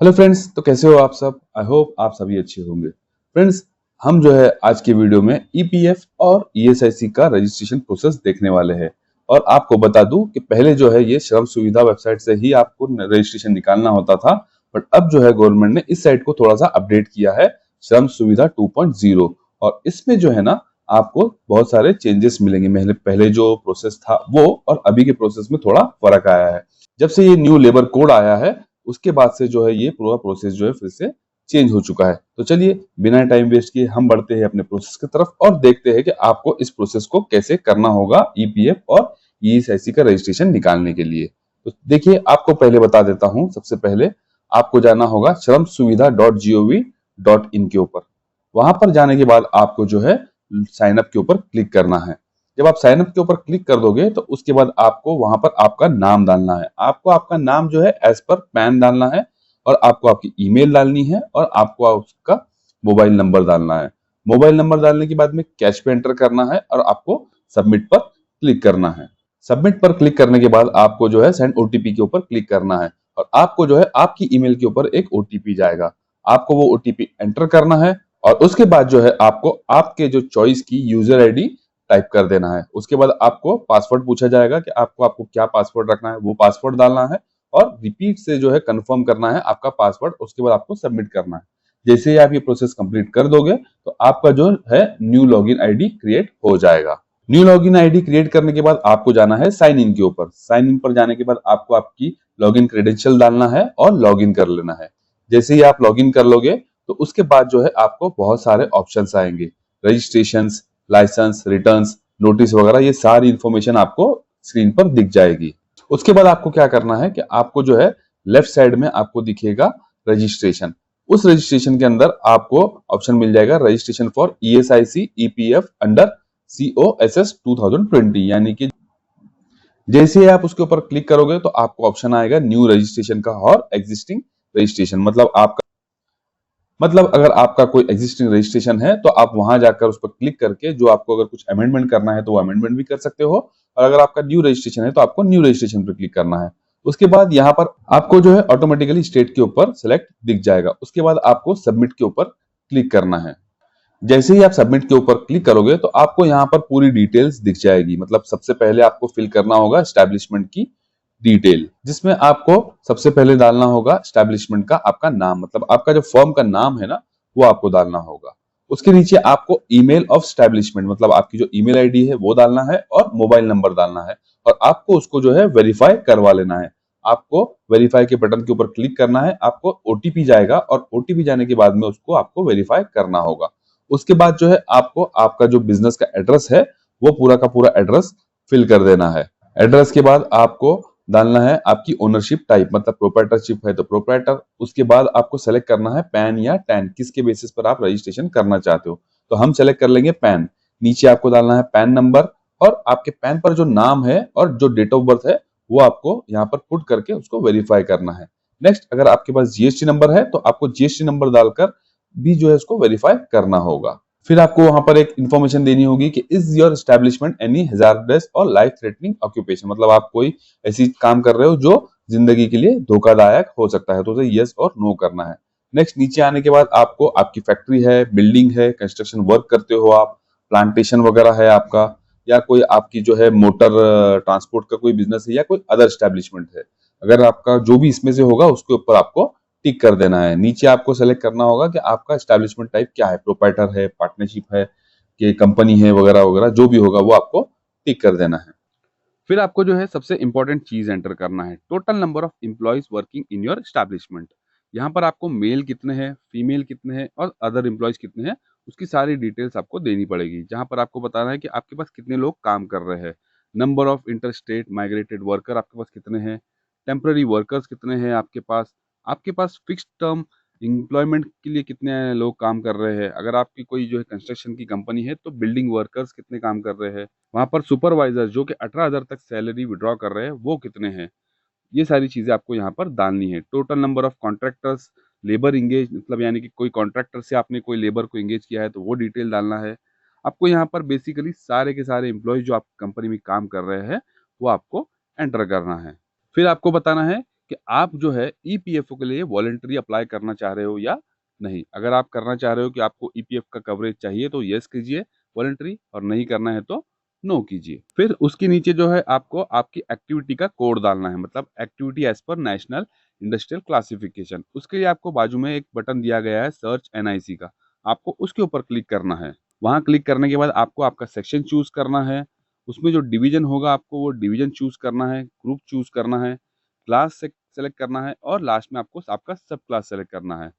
Hello friends, तो कैसे हो आप सब। आई होप आप सभी अच्छे होंगे। फ्रेंड्स, हम जो है आज की वीडियो में ईपीएफ और ईएसआईसी का रजिस्ट्रेशन प्रोसेस देखने वाले हैं। और आपको बता दूं कि पहले जो है ये श्रम सुविधा वेबसाइट से ही आपको रजिस्ट्रेशन निकालना होता था, बट अब जो है गवर्नमेंट ने इस साइट को थोड़ा सा अपडेट किया है, श्रम सुविधा 2.0। और इसमें जो है ना आपको बहुत सारे चेंजेस मिलेंगे। पहले पहले जो प्रोसेस था वो और अभी के प्रोसेस में थोड़ा फर्क आया है। जब से ये न्यू लेबर कोड आया है उसके बाद से जो है ये पूरा प्रोसेस जो है फिर से चेंज हो चुका है। तो चलिए बिना टाइम वेस्ट किए हम बढ़ते हैं अपने प्रोसेस की तरफ और देखते हैं कि आपको इस प्रोसेस को कैसे करना होगा ईपीएफ और ईएसआईसी का रजिस्ट्रेशन निकालने के लिए। तो देखिए, आपको पहले बता देता हूं। सबसे पहले आपको जाना होगा श्रम सुविधा .gov.in के ऊपर। वहां पर जाने के बाद आपको जो है साइन अप के ऊपर क्लिक करना है। जब आप साइन अप के ऊपर क्लिक कर दोगे तो उसके बाद आपको वहां पर आपका नाम डालना है। आपको आपका नाम जो है एज पर पैन डालना है और आपको आपकी ईमेल डालनी है और आपको आपका मोबाइल नंबर डालना है। मोबाइल नंबर डालने के बाद में कैश पे एंटर करना है और आपको सबमिट पर क्लिक करना है। सबमिट पर क्लिक करने के बाद आपको जो है सेंड ओटीपी के ऊपर क्लिक करना है और आपको जो है आपकी ईमेल के ऊपर एक ओटीपी जाएगा। आपको वो ओटीपी एंटर करना है और उसके बाद जो है आपको आपके जो चॉइस की यूजर आईडी टाइप कर देना है। उसके बाद आपको पासवर्ड पूछा जाएगा कि आपको आपको क्या पासवर्ड रखना है, वो पासवर्ड डालना है और रिपीट से जो है कंफर्म करना है आपका पासवर्ड। उसके बाद आपको सबमिट करना है। जैसे ही आप ये प्रोसेस कंप्लीट कर दोगे तो आपका जो है न्यू लॉगिन आईडी क्रिएट हो जाएगा। न्यू लॉगिन आईडी क्रिएट करने के बाद आपको जाना है साइन इन के ऊपर। साइन इन पर जाने के बाद आपको आपकी लॉगिन क्रेडेंशियल डालना है और लॉगिन कर लेना है। जैसे ही आप लॉगिन कर लोगे तो उसके बाद जो है आपको बहुत सारे ऑप्शंस आएंगे। रजिस्ट्रेशन, लाइसेंस, रिटर्न्स, नोटिस वगैरह, ये सारी इंफॉर्मेशन आपको स्क्रीन पर दिख जाएगी। उसके बाद आपको क्या करना है कि आपको जो है लेफ्ट साइड में आपको दिखेगा रजिस्ट्रेशन। उस रजिस्ट्रेशन के अंदर आपको ऑप्शन मिल जाएगा registration for ESIC EPF under COSS 2020, यानी कि जैसे ही आप उसके ऊपर क्लिक करोगे तो आपको ऑप्शन आएगा न्यू रजिस्ट्रेशन का और एग्जिस्टिंग रजिस्ट्रेशन। मतलब अगर आपका कोई एग्जिस्टिंग रजिस्ट्रेशन है तो आप वहां जाकर उस पर क्लिक करके जो आपको अगर कुछ अमेंडमेंट करना है तो वो अमेंडमेंट भी कर सकते हो। और अगर आपका न्यू रजिस्ट्रेशन है तो आपको न्यू रजिस्ट्रेशन पर क्लिक करना है। उसके बाद यहाँ पर आपको जो है ऑटोमेटिकली स्टेट के ऊपर सेलेक्ट दिख जाएगा। उसके बाद आपको सबमिट के ऊपर क्लिक करना है। जैसे ही आप सबमिट के ऊपर क्लिक करोगे तो आपको यहाँ पर पूरी डिटेल्स दिख जाएगी। मतलब सबसे पहले आपको फिल करना होगा एस्टैब्लिशमेंट की डिटेल, जिसमें आपको सबसे पहले डालना होगा एस्टैब्लिशमेंट का आपका नाम, मतलब आपका जो फर्म का नाम है ना वो आपको डालना होगा। उसके नीचे आपको ईमेल ऑफ एस्टैब्लिशमेंट, मतलब आपकी जो ईमेल आईडी है वो डालना है और मोबाइल नंबर डालना है और आपको उसको जो है वेरीफाई करवा लेना है। आपको वेरीफाई के बटन के ऊपर क्लिक करना है, आपको ओटीपी जाएगा और ओटीपी जाने के बाद में उसको आपको वेरीफाई करना होगा। उसके बाद जो है आपको आपका जो बिजनेस का एड्रेस है वो पूरा का पूरा एड्रेस फिल कर देना है। एड्रेस के बाद आपको डालना है आपकी ओनरशिप टाइप, मतलब प्रोप्राइटरशिप है तो प्रोप्राइटर। उसके बाद आपको सेलेक्ट करना है पैन या टैन, किसके बेसिस पर आप रजिस्ट्रेशन करना चाहते हो। तो हम सेलेक्ट कर लेंगे पैन। नीचे आपको डालना है पैन नंबर और आपके पैन पर जो नाम है और जो डेट ऑफ बर्थ है वो आपको यहाँ पर पुट करके उसको वेरीफाई करना है। नेक्स्ट, अगर आपके पास जीएसटी नंबर है तो आपको जीएसटी नंबर डालकर भी जो है उसको वेरीफाई करना होगा। फिर आपको वहां पर एक इंफॉर्मेशन देनी होगी कि is your establishment any hazards और लाइफ थ्रेटनिंग ऑक्यूपेशन, मतलब आप कोई ऐसी काम कर रहे हो जो जिंदगी के लिए धोखादायक हो सकता है, तो उसे यस और नो करना है। नेक्स्ट, नीचे आने के बाद आपको आपकी फैक्ट्री है, बिल्डिंग है, कंस्ट्रक्शन वर्क करते हो आप, प्लांटेशन वगैरह है आपका, या कोई आपकी जो है मोटर ट्रांसपोर्ट का कोई बिजनेस है या कोई अदर एस्टेब्लिशमेंट है। अगर आपका जो भी इसमें से होगा उसके ऊपर आपको टिक कर देना है। नीचे आपको सेलेक्ट करना होगा कि आपका एस्टेब्लिशमेंट टाइप क्या है, प्रोप्राइटर है, पार्टनरशिप है, कि कंपनी है, वगैरह वगैरह जो भी होगा वो आपको टिक कर देना है। फिर आपको जो है सबसे इंपॉर्टेंट चीज एंटर करना है, total number of employees working in your establishment. यहाँ पर आपको मेल कितने हैं, फीमेल कितने हैं और अदर एम्प्लॉयज कितने हैं उसकी सारी डिटेल्स आपको देनी पड़ेगी। जहाँ पर आपको बताना है कि आपके पास कितने लोग काम कर रहे हैं। Number of inter state migrated worker आपके पास कितने हैं, टेम्पररी वर्कर्स कितने हैं आपके पास फिक्स टर्म एम्प्लॉयमेंट के लिए कितने लोग काम कर रहे हैं। अगर आपकी कोई जो है कंस्ट्रक्शन की कंपनी है तो बिल्डिंग वर्कर्स कितने काम कर रहे हैं। वहाँ पर सुपरवाइजर जो कि 18,000 तक सैलरी विड्रॉ कर रहे हैं वो कितने हैं। ये सारी चीज़ें आपको यहाँ पर डालनी है। Total number of contractors, labour engage, मतलब यानी कि कोई कॉन्ट्रैक्टर से आपने कोई लेबर को इंगेज किया है तो वो डिटेल डालना है। आपको यहाँ पर बेसिकली सारे के सारे एम्प्लॉयज जो आप कंपनी में काम कर रहे हैं वो आपको एंटर करना है। फिर आपको बताना है कि आप जो है ईपीएफओ के लिए वॉलंटरी अप्लाई करना चाह रहे हो या नहीं। अगर आप करना चाह रहे हो कि आपको ईपीएफ का कवरेज चाहिए तो यस कीजिए वॉलंटरी, और नहीं करना है तो नो कीजिए। फिर उसके नीचे जो है आपको आपकी एक्टिविटी का कोड डालना है, मतलब activity as per national industrial classification. उसके लिए आपको बाजू में एक बटन दिया गया है सर्च एनआईसी का, आपको उसके ऊपर क्लिक करना है। वहां क्लिक करने के बाद आपको आपका सेक्शन चूज करना है, उसमें जो डिवीजन होगा आपको वो डिवीजन चूज करना है, ग्रुप चूज करना है, क्लास से सेलेक्ट करना है, और लास्ट में आपको आपका सब क्लास सेलेक्ट करना है।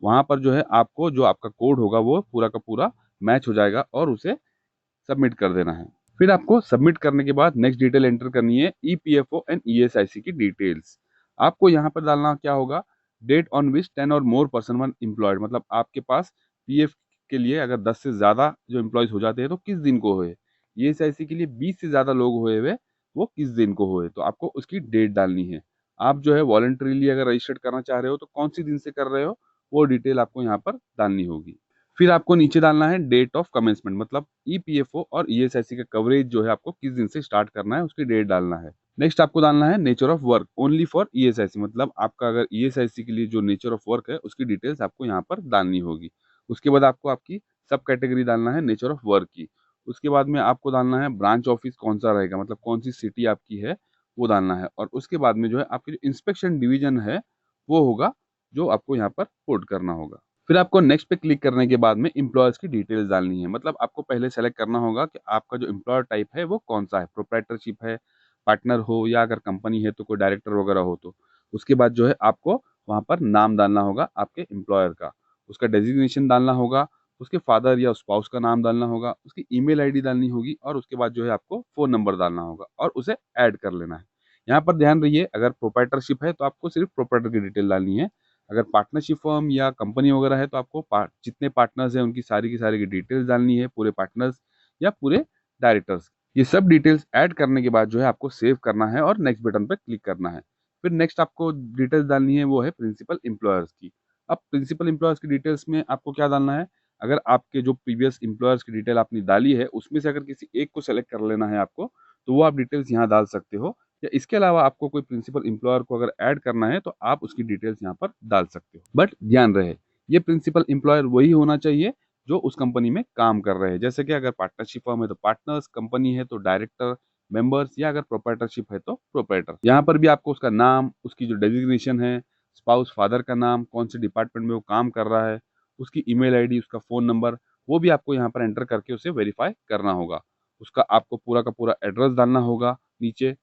वहां पर जो है आपको जो आपका कोड होगा वो पूरा का पूरा मैच हो जाएगा और उसे सबमिट कर देना है। फिर आपको सबमिट करने के बाद नेक्स्ट डिटेल एंटर करनी है, ईपीएफओ एंड ईएसआईसी की डिटेल्स। आपको यहाँ पर डालना क्या होगा, डेट ऑन विच 10 और मोर पर्सन वन एम्प्लॉयड, मतलब आपके पास पीएफ के लिए अगर 10 से ज्यादा जो एम्प्लॉयज हो जाते हैं तो किस दिन को हुए, ईएसआईसी के लिए 20 से ज्यादा लोग हुए हुए वो किस दिन को हुए, तो आपको उसकी डेट डालनी है। आप जो है वॉलंटरीली अगर रजिस्टर्ड करना चाह रहे हो तो कौन सी दिन से कर रहे हो वो डिटेल आपको यहाँ पर डालनी होगी। फिर आपको नीचे डालना है डेट ऑफ कमेंसमेंट, मतलब ईपीएफओ और ईएसआईसी का कवरेज जो है आपको किस दिन से स्टार्ट करना है उसकी डेट डालना है। नेक्स्ट आपको डालना है nature of work only for ESIC, मतलब आपका अगर ईएसआईसी के लिए जो नेचर ऑफ वर्क है उसकी डिटेल्स आपको यहाँ पर डालनी होगी। उसके बाद आपको आपकी सब कैटेगरी डालना है नेचर ऑफ वर्क की। उसके बाद में आपको डालना है ब्रांच ऑफिस कौन सा रहेगा, मतलब कौन सी सिटी आपकी है वो डालना है। और उसके बाद में जो है आपकी जो इंस्पेक्शन डिवीजन है वो होगा जो आपको यहाँ पर कोड करना होगा। फिर आपको नेक्स्ट पे क्लिक करने के बाद में एम्प्लॉयर्स की डिटेल्स डालनी है, मतलब आपको पहले सेलेक्ट करना होगा कि आपका जो एम्प्लॉयर टाइप है वो कौन सा है, प्रोप्राइटरशिप है, पार्टनर हो, या अगर कंपनी है तो कोई डायरेक्टर वगैरह हो। तो उसके बाद जो है आपको वहां पर नाम डालना होगा आपके एम्प्लॉयर का, उसका डेजिग्नेशन डालना होगा, उसके फादर या स्पाउस का नाम डालना होगा, उसकी ईमेल आईडी डालनी होगी, और उसके बाद जो है आपको फोन नंबर डालना होगा और उसे ऐड कर लेना है। यहाँ पर ध्यान रहिए, अगर प्रोप्राइटरशिप है तो आपको सिर्फ प्रोप्राइटर की डिटेल डालनी है। अगर पार्टनरशिप फर्म या कंपनी वगैरह है तो आपको जितने पार्टनर्स हैं उनकी सारी की डिटेल्स डालनी है, पूरे पार्टनर्स या पूरे डायरेक्टर्स। ये सब डिटेल्स ऐड करने के बाद जो है आपको सेव करना है और नेक्स्ट बटन पर क्लिक करना है। फिर नेक्स्ट आपको डिटेल्स डालनी है वो है प्रिंसिपल एम्प्लॉयर्स की। अब प्रिंसिपल एम्प्लॉयर्स की डिटेल्स में आपको क्या डालना है, अगर आपके जो प्रीवियस एम्प्लॉयर्स की डिटेल आपने डाली है उसमें से अगर किसी एक को सेलेक्ट कर लेना है आपको, तो वो आप डिटेल्स यहाँ डाल सकते हो, या इसके अलावा आपको कोई प्रिंसिपल एम्प्लॉयर को अगर ऐड करना है तो आप उसकी डिटेल्स यहाँ पर डाल सकते हो। बट ध्यान रहे, ये प्रिंसिपल एम्प्लॉयर वही होना चाहिए जो उस कंपनी में काम कर रहे हैं। जैसे कि अगर पार्टनरशिप फर्म है तो पार्टनर्स, कंपनी है तो डायरेक्टर, मेंबर्स, या अगर प्रोप्राइटरशिप है तो प्रोप्राइटर। यहाँ पर भी आपको उसका नाम, उसकी जो डेजिग्नेशन है, स्पाउस फादर का नाम, कौन से डिपार्टमेंट में वो काम कर रहा है, उसकी ईमेल आईडी, उसका फोन नंबर, वो भी आपको यहाँ पर एंटर करके उसे वेरीफाई करना होगा। उसका आपको पूरा का पूरा एड्रेस डालना होगा नीचे,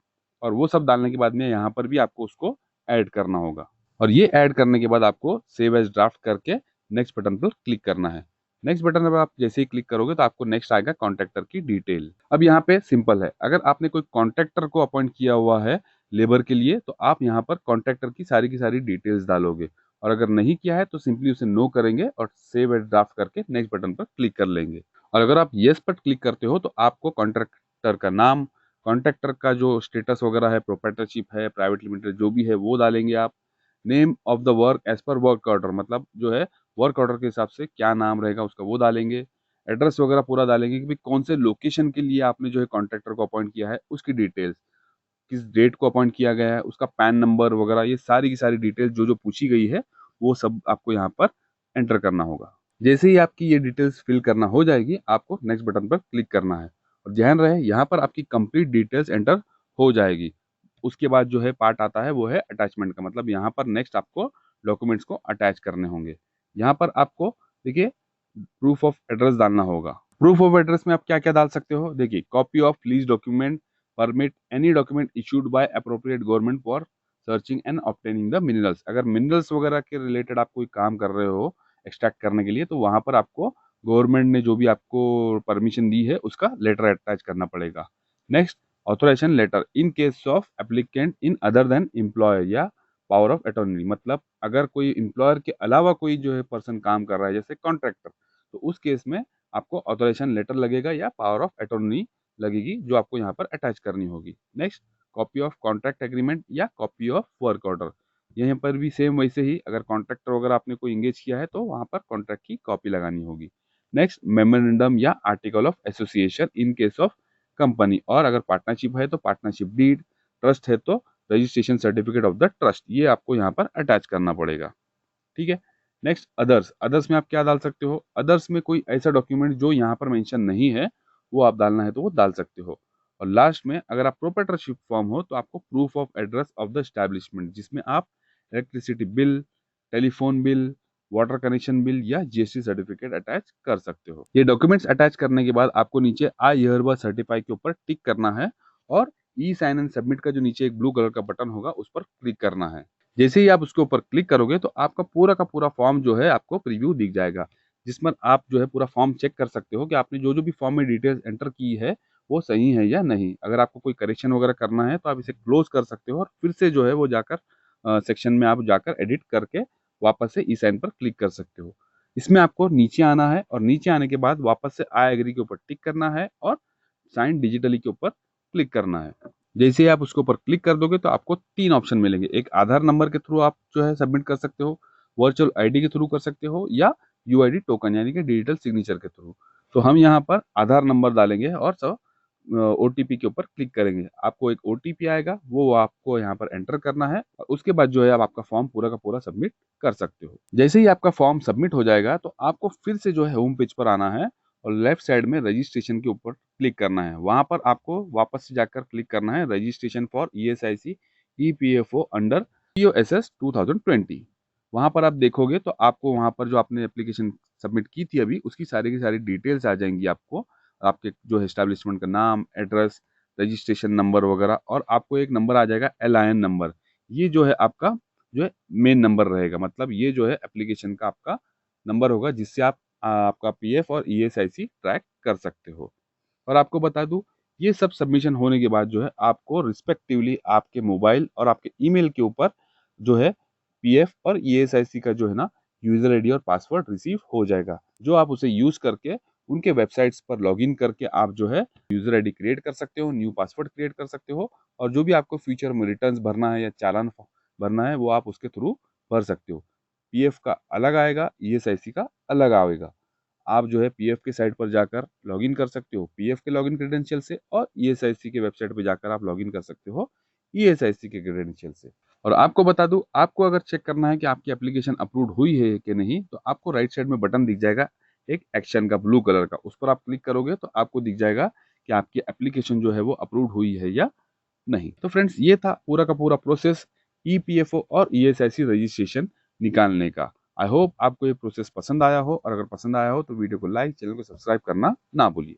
और वो सब डालने के बाद में यहाँ पर भी आपको उसको ऐड करना होगा। और ये ऐड करने के बाद आपको सेव एज ड्राफ्ट करके नेक्स्ट बटन पर क्लिक करना है। नेक्स्ट बटन पर आप जैसे ही क्लिक करोगे तो आपको नेक्स्ट आएगा कॉन्ट्रैक्टर की डिटेल। अब यहाँ पे सिंपल है, अगर आपने कोई कॉन्ट्रैक्टर को अपॉइंट किया हुआ है लेबर के लिए तो आप यहाँ पर कॉन्ट्रैक्टर की सारी डिटेल्स डालोगे, और अगर नहीं किया है तो सिंपली उसे नो करेंगे और सेव एज ड्राफ्ट करके नेक्स्ट बटन पर क्लिक कर लेंगे। और अगर आप येस पर क्लिक करते हो तो आपको कॉन्ट्रैक्टर का नाम, कॉन्ट्रैक्टर का जो स्टेटस वगैरह है, प्रोप्राइटरशिप है, प्राइवेट लिमिटेड जो भी है वो डालेंगे आप। Name of the work as per work order, मतलब जो है वर्क ऑर्डर के हिसाब से क्या नाम रहेगा उसका वो डालेंगे। एड्रेस वगैरह पूरा डालेंगे कि भाई कौन से लोकेशन के लिए आपने जो है कॉन्ट्रैक्टर को अपॉइंट किया है उसकी डिटेल्स, किस डेट को अपॉइंट किया गया है, उसका पैन नंबर वगैरह, ये सारी की सारी डिटेल्स जो जो पूछी गई है वो सब आपको यहाँ पर एंटर करना होगा। जैसे ही आपकी ये डिटेल्स फिल करना हो जाएगी आपको नेक्स्ट बटन पर क्लिक करना है, और ध्यान रहे यहाँ पर आपकी कंप्लीट डिटेल्स एंटर हो जाएगी। उसके बाद जो है पार्ट आता है वो है अटैचमेंट का, मतलब यहाँ पर नेक्स्ट आपको डॉक्यूमेंट्स को अटैच करने होंगे। यहाँ पर आपको देखिए प्रूफ ऑफ एड्रेस डालना होगा। प्रूफ ऑफ एड्रेस में आप क्या क्या डाल सकते हो, देखिए copy of lease document, permit, any document issued by appropriate government for searching and obtaining the minerals. अगर मिनरल्स वगैरह के रिलेटेड आप कोई काम कर रहे हो एक्सट्रैक्ट करने के लिए तो वहां पर आपको गवर्नमेंट ने जो भी आपको परमिशन दी है उसका लेटर अटैच करना पड़ेगा। Next authorisation letter in case of applicant in other than employer या पावर ऑफ अटॉर्नी, मतलब अगर कोई एम्प्लॉयर के अलावा कोई जो है पर्सन काम कर रहा है जैसे कॉन्ट्रैक्टर, तो उस केस में आपको ऑथोराइजेशन लेटर लगेगा या पावर ऑफ अटॉर्नी लगेगी जो आपको यहाँ पर अटैच करनी होगी। Next copy of contract agreement या कॉपी ऑफ वर्क ऑर्डर, यहाँ पर भी सेम वैसे ही अगर कॉन्ट्रैक्टर वगैरह आपने कोई इंगेज किया है तो वहाँ पर कॉन्ट्रैक्ट की कॉपी लगानी होगी। नेक्स्ट मेमोरेंडम या article of association in case of company, और अगर पार्टनरशिप है तो पार्टनरशिप डीड, ट्रस्ट है तो registration certificate of the trust, ये आपको यहाँ पर अटैच करना पड़ेगा। ठीक है। नेक्स्ट अदर्स, अदर्स में आप क्या डाल सकते हो, अदर्स में कोई ऐसा डॉक्यूमेंट जो यहाँ पर मेंशन नहीं है वो आप डालना है तो वो डाल सकते हो। और लास्ट में अगर आप प्रोप्राइटरशिप फॉर्म हो तो आपको proof of address of the establishment, जिसमें आप electricity bill, telephone bill, water connection bill या जीएसटी सर्टिफिकेट अटैच कर सकते हो। ये डॉक्यूमेंट्स अटैच करने के बाद आपको नीचे आई हियरबाय सर्टिफाई के ऊपर टिक करना है और ई साइन एंड सबमिट का जो नीचे एक ब्लू कलर का बटन होगा उस पर क्लिक करना है। जैसे ही आप उसके ऊपर क्लिक करोगे तो आपका पूरा का पूरा फॉर्म जो है आपको प्रीव्यू दिख जाएगा, जिसमें आप जो है पूरा फॉर्म चेक कर सकते हो कि आपने जो जो भी फॉर्म में डिटेल्स एंटर की है वो सही है या नहीं। अगर आपको कोई करेक्शन वगैरह करना है तो आप इसे क्लोज कर सकते हो और फिर से जो है वो जाकर सेक्शन में आप जाकर एडिट करके वापस से ई साइन पर क्लिक कर सकते हो। इसमें आपको नीचे आना है और नीचे आने के बाद वापस से आई एग्री के ऊपर टिक करना है और साइन डिजिटली के ऊपर क्लिक करना है। जैसे ही आप उसके ऊपर क्लिक कर दोगे तो आपको 3 ऑप्शन मिलेंगे। एक आधार नंबर के थ्रू आप जो है सबमिट कर सकते हो, वर्चुअल आईडी के थ्रू कर सकते हो या यूआईडी टोकन यानी कि डिजिटल सिग्नेचर के थ्रू। तो हम यहाँ पर आधार नंबर डालेंगे और सब ओटीपी के ऊपर क्लिक करेंगे। आपको एक ओटीपी आएगा, वो आपको यहाँ पर एंटर करना है और उसके बाद जो है आप आपका फॉर्म पूरा का पूरा सबमिट कर सकते हो। जैसे ही आपका फॉर्म सबमिट हो जाएगा तो आपको फिर से जो है होम पेज पर आना है और लेफ्ट साइड में रजिस्ट्रेशन के ऊपर क्लिक करना है। वहां पर आपको वापस से जाकर क्लिक करना है registration for ESIC EPFO under POSS 2020। वहां पर आप देखोगे तो आपको वहां पर जो आपने एप्लीकेशन सबमिट की थी अभी उसकी सारी की सारी डिटेल्स आ जाएंगी आपको, आपके जो है एस्टैब्लिशमेंट का नाम, एड्रेस, रजिस्ट्रेशन नंबर वगैरह, और आपको एक नंबर आ जाएगा एलआईएन नंबर। ये जो है आपका जो है मेन नंबर रहेगा, मतलब ये जो है एप्लीकेशन का आपका नंबर होगा जिससे आप आपका पीएफ और ईएसआईसी ट्रैक कर सकते हो। और आपको बता दूं ये सब सबमिशन होने के बाद जो है आपको रिस्पेक्टिवली आपके मोबाइल और आपके ईमेल के ऊपर जो है पीएफ और ईएसआईसी का जो है ना यूजर आईडी और पासवर्ड रिसीव हो जाएगा, जो आप उसे यूज करके उनके वेबसाइट्स पर लॉगिन करके आप जो है यूजर आईडी क्रिएट कर सकते हो, न्यू पासवर्ड क्रिएट कर सकते हो और जो भी आपको फ्यूचर में रिटर्न्स भरना है या चालान भरना है वो आप उसके थ्रू भर सकते हो। पीएफ का अलग आएगा, ईएसआईसी का अलग आएगा। आप जो है पीएफ के साइट पर जाकर लॉगिन कर सकते हो पीएफ के लॉगिन क्रेडेंशियल से और ईएसआईसी के वेबसाइट पर जाकर आप लॉगिन कर सकते हो ईएसआईसी के क्रेडेंशियल से। और आपको बता दूं आपको अगर चेक करना है कि आपकी एप्लीकेशन अप्रूव्ड हुई है कि नहीं तो आपको राइट साइड में बटन दिख जाएगा एक एक्शन का ब्लू कलर का, उस पर आप क्लिक करोगे तो आपको दिख जाएगा कि आपकी एप्लीकेशन जो है वो अप्रूव्ड हुई है या नहीं। तो फ्रेंड्स ये था पूरा का पूरा प्रोसेस ईपीएफओ और ईएसआईसी रजिस्ट्रेशन निकालने का। आई होप आपको ये प्रोसेस पसंद आया हो और अगर पसंद आया हो तो वीडियो को लाइक, चैनल को सब्सक्राइब करना ना भूलिए।